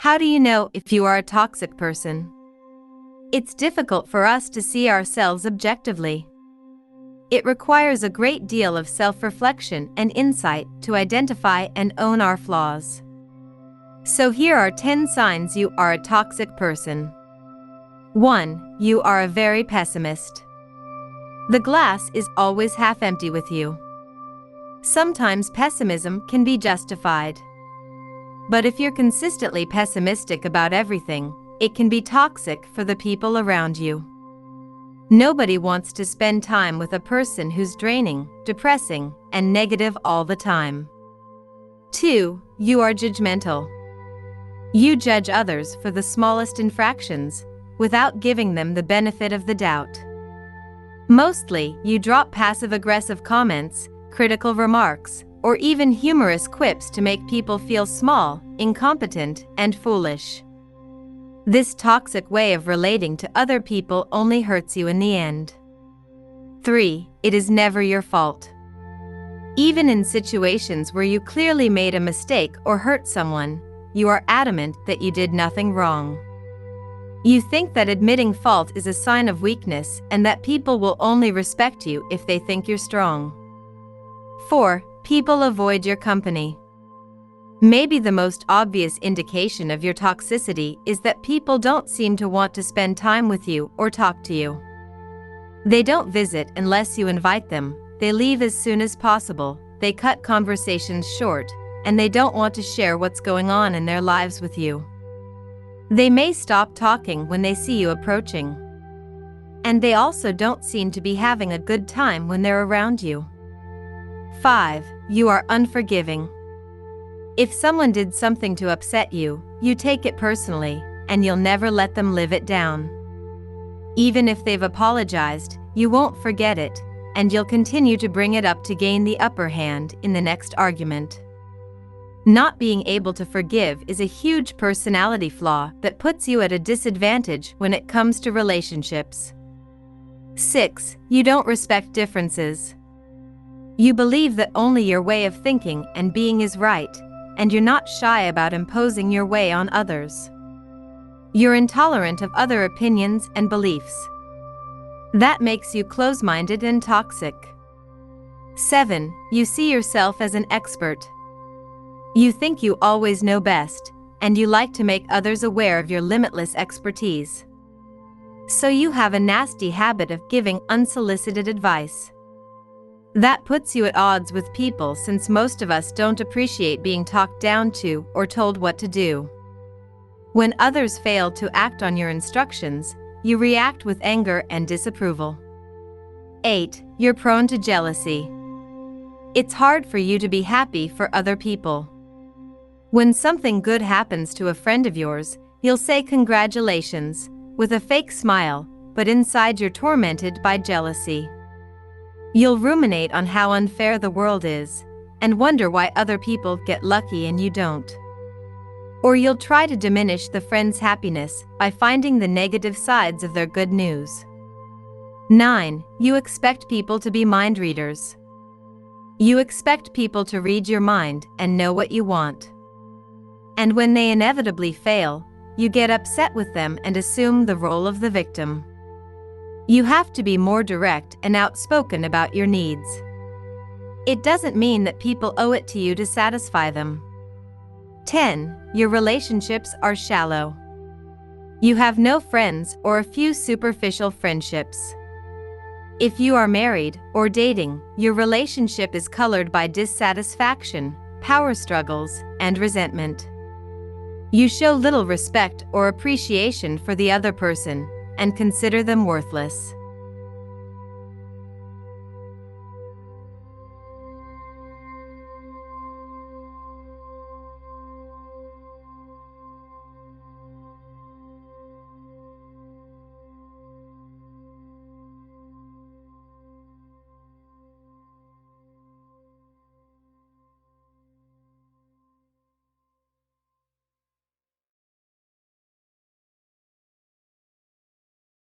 How do you know if you are a toxic person? It's difficult for us to see ourselves objectively. It requires a great deal of self-reflection and insight to identify and own our flaws. So here are 10 signs you are a toxic person. 1. You are a very pessimist. The glass is always half empty with you. Sometimes pessimism can be justified. But if you're consistently pessimistic about everything, it can be toxic for the people around you. Nobody wants to spend time with a person who's draining, depressing, and negative all the time. 2. You are judgmental. You judge others for the smallest infractions, without giving them the benefit of the doubt. Mostly, you drop passive-aggressive comments, critical remarks, or even humorous quips to make people feel small, incompetent, and foolish. This toxic way of relating to other people only hurts you in the end. 3. It is never your fault. Even in situations where you clearly made a mistake or hurt someone, you are adamant that you did nothing wrong. You think that admitting fault is a sign of weakness and that people will only respect you if they think you're strong. 4. People avoid your company. Maybe the most obvious indication of your toxicity is that people don't seem to want to spend time with you or talk to you. They don't visit unless you invite them, they leave as soon as possible, they cut conversations short, and they don't want to share what's going on in their lives with you. They may stop talking when they see you approaching. And they also don't seem to be having a good time when they're around you. 5. You are unforgiving. If someone did something to upset you, you take it personally, and you'll never let them live it down. Even if they've apologized, you won't forget it, and you'll continue to bring it up to gain the upper hand in the next argument. Not being able to forgive is a huge personality flaw that puts you at a disadvantage when it comes to relationships. 6. You don't respect differences. You believe that only your way of thinking and being is right, and you're not shy about imposing your way on others. You're intolerant of other opinions and beliefs. That makes you close-minded and toxic. 7. You see yourself as an expert. You think you always know best, and you like to make others aware of your limitless expertise. So you have a nasty habit of giving unsolicited advice. That puts you at odds with people since most of us don't appreciate being talked down to or told what to do. When others fail to act on your instructions, you react with anger and disapproval. 8. You're prone to jealousy. It's hard for you to be happy for other people. When something good happens to a friend of yours, you'll say congratulations, with a fake smile, but inside you're tormented by jealousy. You'll ruminate on how unfair the world is, and wonder why other people get lucky and you don't. Or you'll try to diminish the friend's happiness by finding the negative sides of their good news. 9. You expect people to be mind readers. You expect people to read your mind and know what you want. And when they inevitably fail, you get upset with them and assume the role of the victim. You have to be more direct and outspoken about your needs. It doesn't mean that people owe it to you to satisfy them. 10. Your relationships are shallow. You have no friends or a few superficial friendships. If you are married or dating, your relationship is colored by dissatisfaction, power struggles, and resentment. You show little respect or appreciation for the other person, and consider them worthless.